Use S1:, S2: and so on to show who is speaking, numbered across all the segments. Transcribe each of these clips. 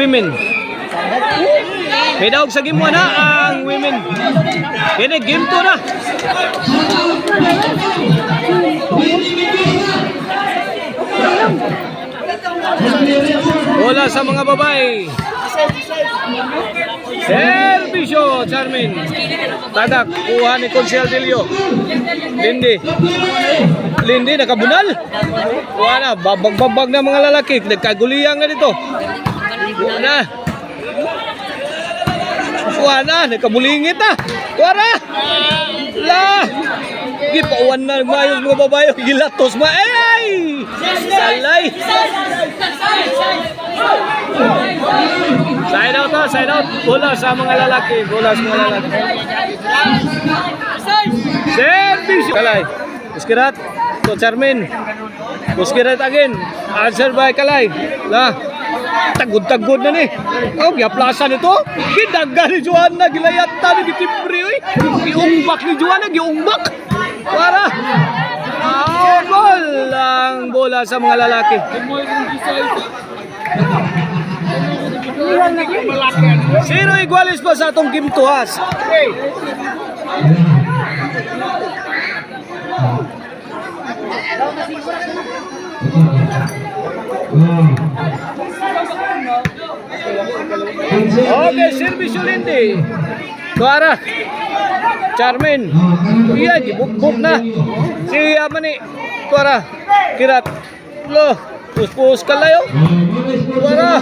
S1: women. May daog sa game 1 na ang women. Kini game 2 na. Bola sa mga babae. Servisyo, Charmin. Tadak, kuha ni Consiel Delio. Lindy, nakabunal. Kuha na, babag-babag na mga lalaki. Nagkaguliyang na dito. Kuha na, nagkabulingit na. Kuha na. La. Gipauwan na mayos mga babae. Gilatos ma. Ay! Salay. Side out to, side out. Bola sa mga lalaki. Bola sa mga lalaki. Servisyo. Kalay. Buskirat. To Charmin. Buskirat again. Answer by Kalay. La. Tagod-tagod na ni. Oh, giaplasan nito. Gidaga ni Joanna. Gilayat na ni Timbre. Giumbak ni Joanna. Giumbak. Para. Gol ang bola sa mga lalaki. Zero igualis pa sa atong game tuhas. Okay, servisyo Lindy. Tuara. Charmin. Iya, buk na. Si Amani. Tuara. Kirat. Loh. Pus-pus kalayo. Tuara.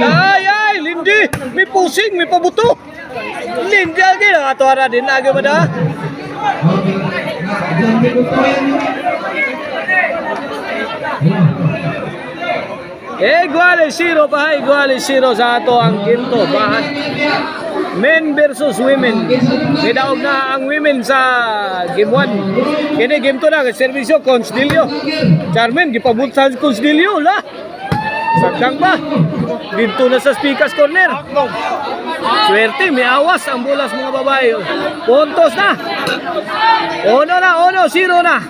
S1: Ay, Lindy. May pusing, may pabuto. Lindy lagi. Tuara din lagi pada. Iguales 0 pa, iguales 0 sa ato ang game to. Bahat. Men versus women. Nidaog na ang women sa game 1. Kini game 2 na, servisyo, Constilio. Charmin, gipabutsan Constilio, la. Sakdang ba? Dito na sa Spikas Corner. Swerte, may awas ang bolas mga babae. Puntos na. 1 na, 1-0 na.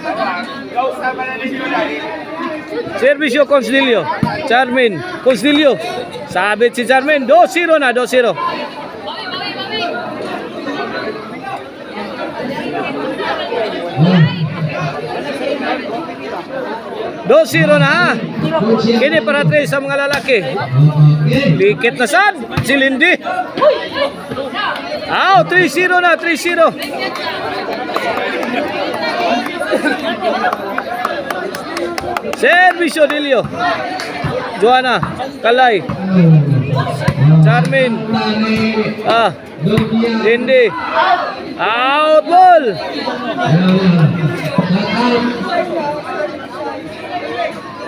S1: Servisyo Constilio. Charmin, Constilio. Sabit si Charmin, 2-0 na, 2-0. Dosiro na ha. Kini para tres sa mga lalaki. Likit na sad si Lindy. 3-0 na, 3-0. Servisyo Delio. Joanna, Kalay. Charmin. Lindy. Out ball.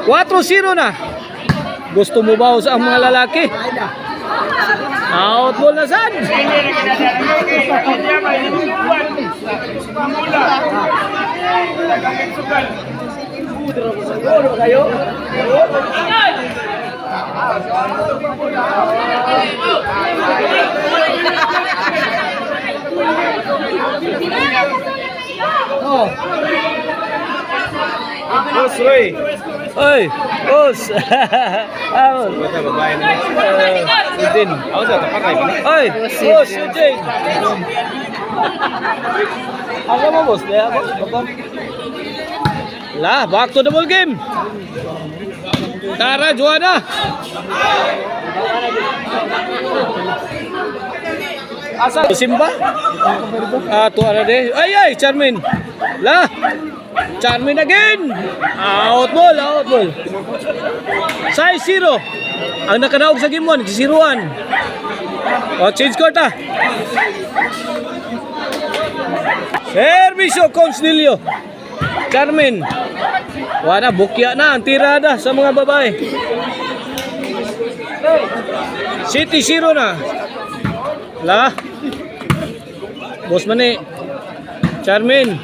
S1: Quatro 0 na. Gusto mo ba sa mga lalaki? Out ball na sad. Bos, oi. Oi, bos. Awal. Udin. Awas tak pakai. Oi, bos, Udin. Apa mau bos? Dia apa? Lah, back to the ball game. Tara Joanna. Asa Simba? Tuara deh. Ay, Charmin. Lah. Charmin again. Out ball. Size 0. Ang nakanaog sa game 1, si 0-1. Change court ah. Servisyo Constilio. Charmin. Wala, bukya na ang tirada sa mga babae. City 0 na. Lah. Bos mani. Charmin.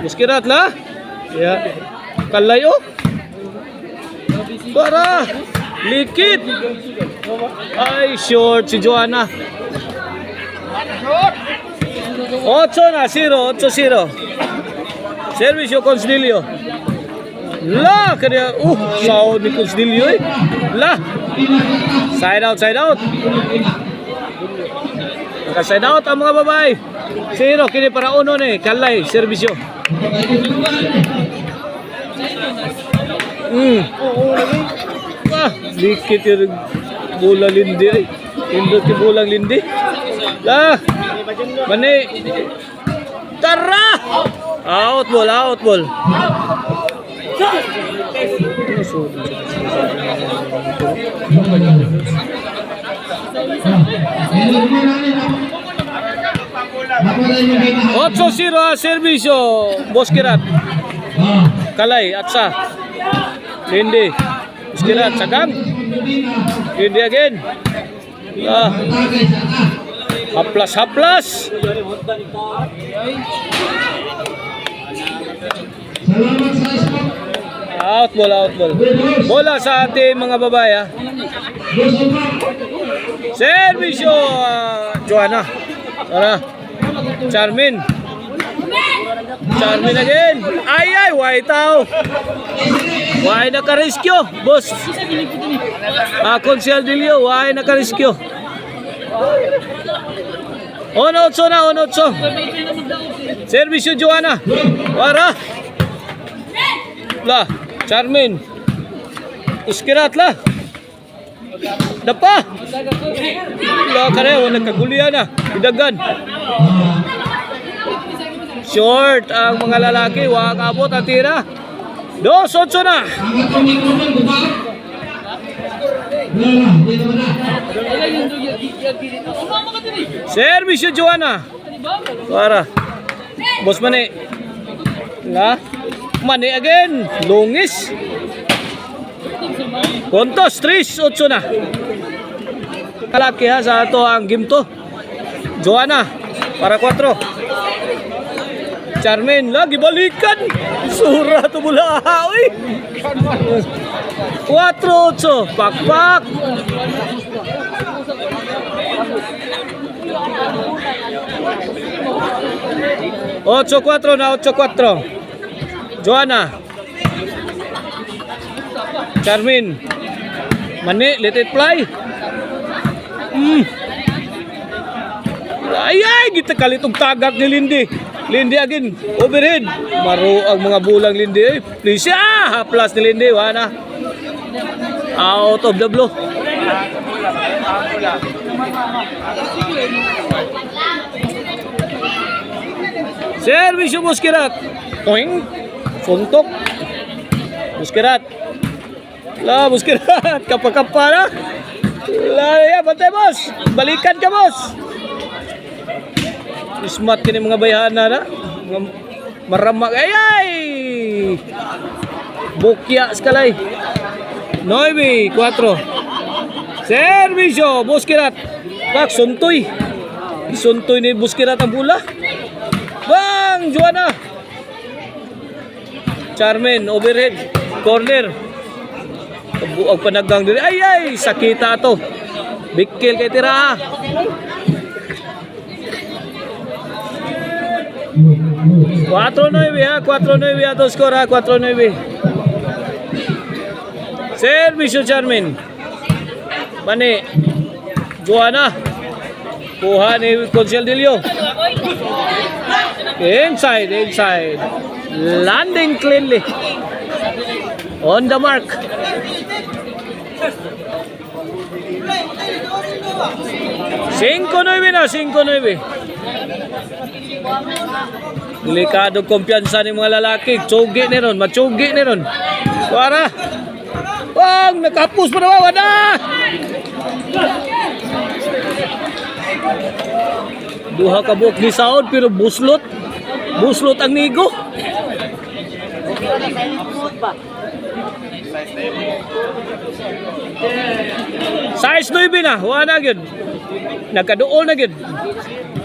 S1: Buskirat lah. Ya. Kalayo. Para. Likit. Ay, short si Joanna. 8-0. Servisyo Constilio. La, kaya, sound ni Constilio eh. La, Side out, side out. Naka-side out ang mga babae. Zero, kini para uno ni. Kalay, servisyo. Dikit yung bola lindi ay. Indot yung bolang lindi. Lah, mani. Tara! Out ball, out ball. Otso 0 servisyo Bosquirat. Kalay Atsa. Lindi. Bosquirat sagang. Lindi again. Haplas haplas. Out ball, out ball. Bola sa ating mga babae. Servisyo Joanna. Tara. Charmin. Charmin again. Ay, why tao? Why nakariskyo? Boss. Konsyal Dilio, why nakariskyo? Onotso na, onotso. Servisyo Joanna. Para. La, Charmin. Uskirat la. Dapa. La kare wala kagulian na. Idagan. Short ang mga lalaki, wa kabot ang tira. 2-8 na. Servisyo Joanna. Para. Boss Mani. La. Mani again. Lungis. Kontos 3-8 na. Kalaki ha sa ato ang game to. Joanna para 4. Charmin lagi balikan. Sura to mula. Uy. 4-8. Pakpak. Ocho 4 na 8-4. Joanna. Charmin. Mani, let it fly. Ay, kita kalitong tagak ni Lindy. Lindy again, overhead. Maro ang mga bulang Lindy. Please, haplas ni Lindy. Wana. Out of the blue. Servisyo Bosquirat. Toing. Suntok. Bosquirat. La, Bosquirat. Kapag-kapa na. La, bantay boss. Balikan ka boss. Smart kini mga bayahan na. Mga maramak. Ay! Bukya skalay. 9-4. Servisyo Bosquirat. Pak, suntoy. Suntoy ni Bosquirat ang bola. Bang! Joanna. Charmin, overhead. Corner. Buog panagdang diri. Ay! Sakita to. Big kill kay tira. 4-9 ha. 4-9 ato score ha. 4-9. Servisyo Charmin. Mani. Joanna. Kuha ni Consiel Dilio. Inside. Landing cleanly. On the mark. Cinco 9 na. 5-9. Delikado kumpiyansa ni mga lalaki. Tsugi ni ron. Matsugi ni ron. Para. Wang! Nakapus pa naman. Wala! Duha ka buok ni Saud pero buslot. Buslot ang nigo. Size 9 na. Wala gyud. Nagkaduol na gyud.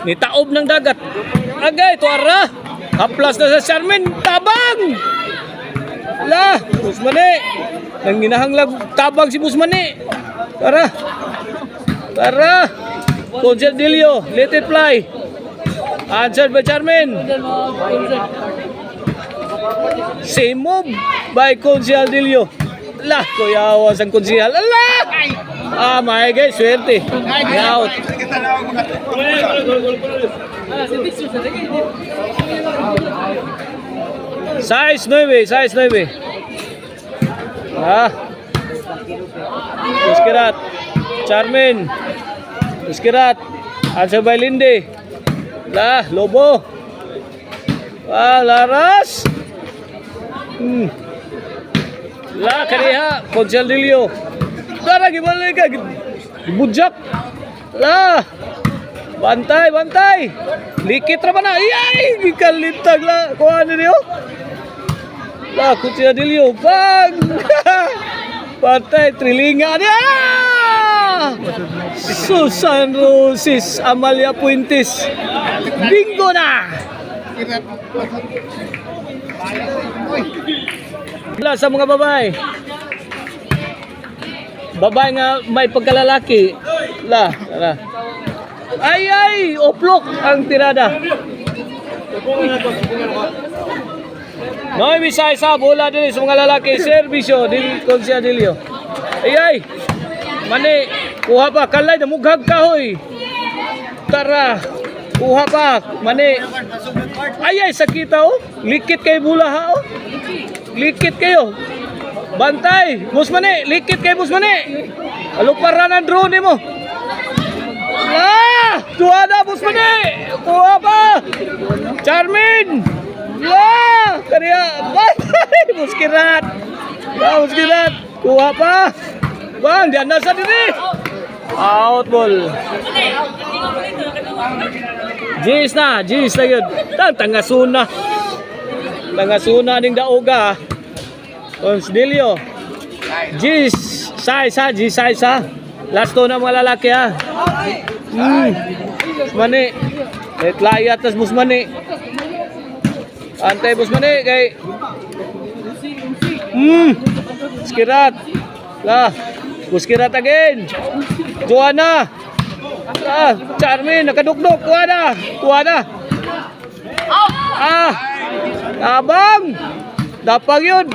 S1: Nitaob ng dagat. Agay tuara. Haplas na sa Charmin. Tabang. La, Busmani. Nang ginahanglag tabang si Busmani. Tara. Consiel Dilio, let it fly. Answered by Charmin. Same move by Consiel Dilio. Lah, kuyawa sang konsihal. Allah! Ah, my guys, swerte. Out. Size 9, size 9. Ah. Uskirat. Charmin. Uskirat. Answer by Linde. Lah, Lobo. Ah, Laras. Lah, kaniha. Conchaldillo. Tara, gimana ka? Bujak. Lah. Bantay, bantay. Likit ra ba na? Iyay! Gikalitag la. Kuha niyo. Lah, Conchaldillo. Bang! Bantay, trilinga niya. Susan Roses, Amalia Puentes. Bingo na! Wala sa mga babae. Babae nga may pagkalalaki. La. Ay, oplok ang tirada. Noy misay sa bola din sa mga lalaki. Servisyo, dil Conchaldillo. Ay. Mani, kuha pa. Kalay na mughag ka, hoy. Tara. Kuha pa. Mani. Ay, sakita, oh. Likit kay bola, ha, oh. Likit kayo. Bantay. Busmane. Likit kay Busmane. Aluparan ang drone mo. Ah! Tuwa na, Busmane. Kuha pa. Charmin. Ah! Kaniya. Bantay. Muskirat. Muskirat. Kuha pa. Bang, diyan na sa diri. Out ball. Jis na yun. Tangasuna. Tangasuna ning daoga. Conchaldillo. Jis, size ha. Last to na mga lalaki ha. Busmane. Layat tas Busmane. Antay Busmane kay Skirat. Lah. Buskirat again. Joanna. Ah, Charmin nakadukdok. Tuwa na. Ah. Abang. Dapang yun.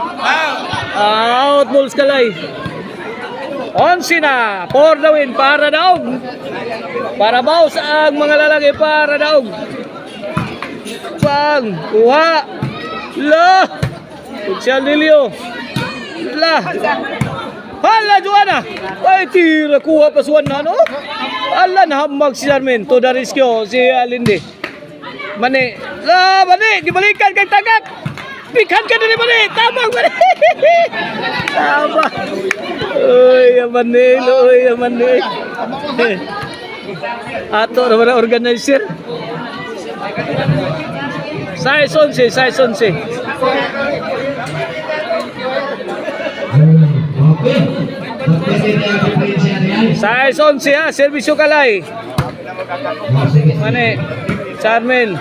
S1: Out balls kalay. 11 na. For the win. Para daog. Para bawas ang mga lalaki. Para daog. Bang. Kuha. Lah. Conchaldillo. Lah. Hala, Joanna! Ay, tira, kuha pa suwan na, no? Hala, nahamag si Charmin. To the rescue, si Linde. Mani. La, Mani! Gibalikan kang tagak! Pikhan ka din, Mani! Tamang, Mani! Tama! Uy, Mani! Ato, naman ang organizer. Size 11. Size 11 ha, servisyo kalay. Mani, Charmin.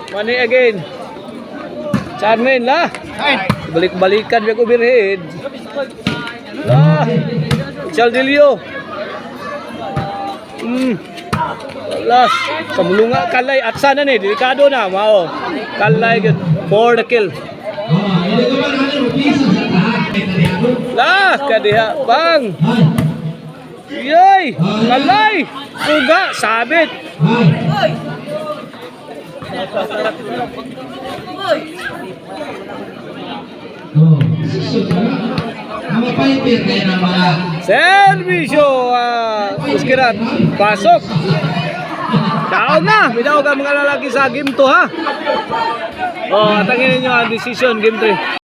S1: Mani again. Charmin lah. Balik-balikan biar overhead. Lah. Conchaldillo. Las, samulunga kalay at sana ni delikado na mao. Kalay good for the kill. Lah, kadiha bang. Yoy, kalay. Uga sabit. Servisyo Uskirat. Pasok. Daog na. Bidaog ang mga lalaki sa game 2 ha. Oh, atangin niyo ang decision game 3.